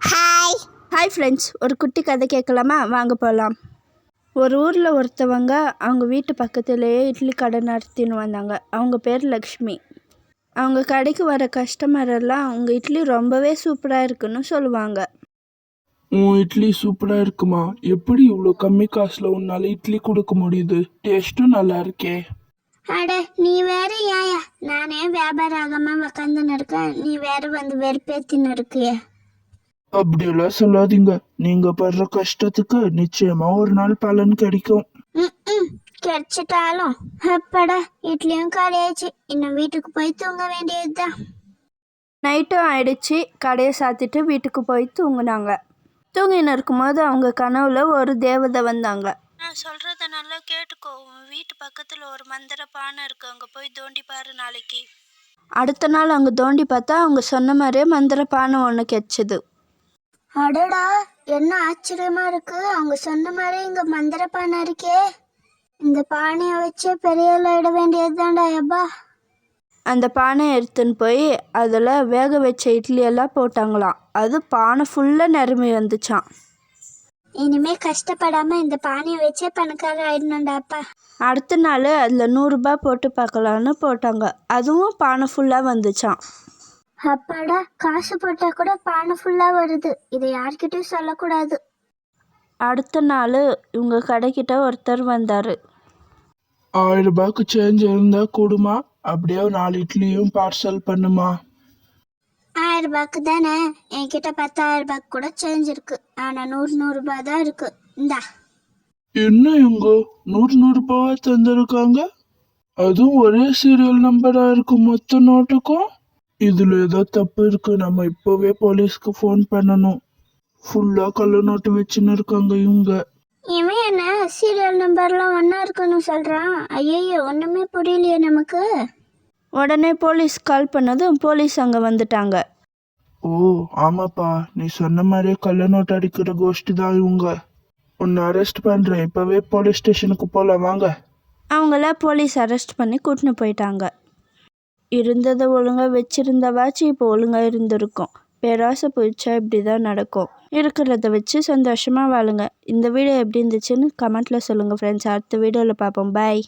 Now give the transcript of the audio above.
Hi friends, ஒரு குட்டி கதை கேட்கலாமா? வாங்க போகலாம். ஒரு ஊரில் ஒருத்தவங்க அவங்க வீட்டு பக்கத்துலேயே இட்லி கடை நடத்தின்னு வந்தாங்க. அவங்க பேர் லக்ஷ்மி. அவங்க கடைக்கு வர கஸ்டமர் எல்லாம் அவங்க இட்லி ரொம்பவே சூப்பராக இருக்குன்னு சொல்லுவாங்க. உன் இட்லி சூப்பராக இருக்குமா? எப்படி இவ்வளோ கம்மி காசில் உன்னால் இட்லி கொடுக்க முடியுது? டேஸ்ட்டும் நல்லா இருக்கே. அட நீ வேற ஏயா, நானே வியாபாரம் ஆகாம உக்காந்துன்னு இருக்கேன், நீ வேற வந்து வெறுப்பேத்தின்னு இருக்கிய. அப்படியெல்லாம் சொல்லாதீங்க. நீங்க படுற கஷ்டத்துக்கு நிச்சயமா ஒரு நாள் பலன் கிடைக்கும். கிடைச்சிட்டாலும் அப்பாடா, இட்லியும் காலியாச்சு. இன்னும் வீட்டுக்கு போய் தூங்க வேண்டியதுதான். நைட்டும் ஆயிடுச்சு. கடையை சாத்திட்டு வீட்டுக்கு போய் தூங்குனாங்க. தூங்கின்னு இருக்கும்போது அவங்க கனவுல ஒரு தேவதை வந்தாங்க. நான் சொல்கிறத நல்லா கேட்டுக்கோ. உன் வீட்டு பக்கத்தில் ஒரு மந்திர பானை இருக்கு, அங்கே போய் தோண்டி பாரு நாளைக்கு. அடுத்த நாள் அங்கே தோண்டி பார்த்தா அவங்க சொன்ன மாதிரியே மந்திர பானை ஒன்று கிடைச்சிது. அடடா, என்ன ஆச்சரியமா இருக்கு. அவங்க சொன்ன மாதிரி இங்க மந்திர பானை இருக்கே. இந்த பானையை வச்சு பெரிய இட வேண்டியதுதான்டா அப்பா. அந்த பானையை எடுத்துன்னு போய் அதில் வேக வச்ச இட்லியெல்லாம் போட்டாங்களாம். அது பானை ஃபுல்லாக நிரம்பி வந்துச்சான். இனிமே கஷ்டப்படாம இந்த பானையை வச்சே பணக்கார ஆயிடணும்டாப்பா. அடுத்த நாள் அதில் 100 ரூபாய் போட்டு பார்க்கலான்னு போட்டாங்க. அதுவும் பானை ஃபுல்லாக வந்துச்சான். அப்பாடா, காசு போட்டா கூட பானை ஃபுல்லா வருது. இதை யார்கிட்டயும் சொல்லக்கூடாது. அடுத்த நாள் இவங்க கடைக்கிட்ட ஒருத்தர் வந்தார். 1000 ரூபாய்க்கு சேஞ்ச் இருந்தா கொடுமா, அப்படியே 4 இட்லியும் பார்சல் பண்ணுமா. 1000 ரூபாய்க்கு தானே? என்கிட்ட 10,000 ரூபாய்க்கு கூட சேஞ்ச் இருக்கு. ஆனா 100 ரூபாய் தான் இருக்கு. இந்தா. என்ன இவங்க 100 ரூபாவா தந்திருக்காங்க? அதுவும் ஒரே சீரியல் நம்பரா இருக்கு மொத்த நோட்டுக்கும். இதுல ஏதோ தப்பு இருக்கு. நம்ம இப்பவே போலீஸ்க்கு ஃபோன் பண்ணணும். ஃபுல்லா கள்ள நோட்டு வச்சுன்னு இருக்காங்க இவங்க. இவன் என்ன சீரியல் நம்பர்லாம் ஒன்னா இருக்குன்னு சொல்றான்? ஐயோ, ஒண்ணுமே புரியலையே நமக்கு. உடனே போலீஸ் கால் பண்ணதும் போலீஸ் அங்கே வந்துட்டாங்க. ஓ ஆமாப்பா, நீ சொன்ன மாதிரியே கள்ள நோட்டு அடிக்கிற கோஷ்டி தான் இவங்க. உன்னை அரெஸ்ட் பண்றேன். இப்பவே போலீஸ் ஸ்டேஷனுக்கு போலாம் வாங்க. அவங்கள போலீஸ் அரெஸ்ட் பண்ணி கூட்டின்னு போயிட்டாங்க. இருந்ததை ஒழுங்காக வச்சுருந்தவாச்சு இப்போ ஒழுங்காக இருந்திருக்கும். பேராசை போயிடுச்சா இப்படி தான் நடக்கும். இருக்கிறத வச்சு சந்தோஷமாக வாழுங்க. இந்த வீடியோ எப்படி இருந்துச்சுன்னு கமெண்ட்டில் சொல்லுங்கள் ஃப்ரெண்ட்ஸ். அடுத்த வீடியோவில் பார்ப்போம். பாய்.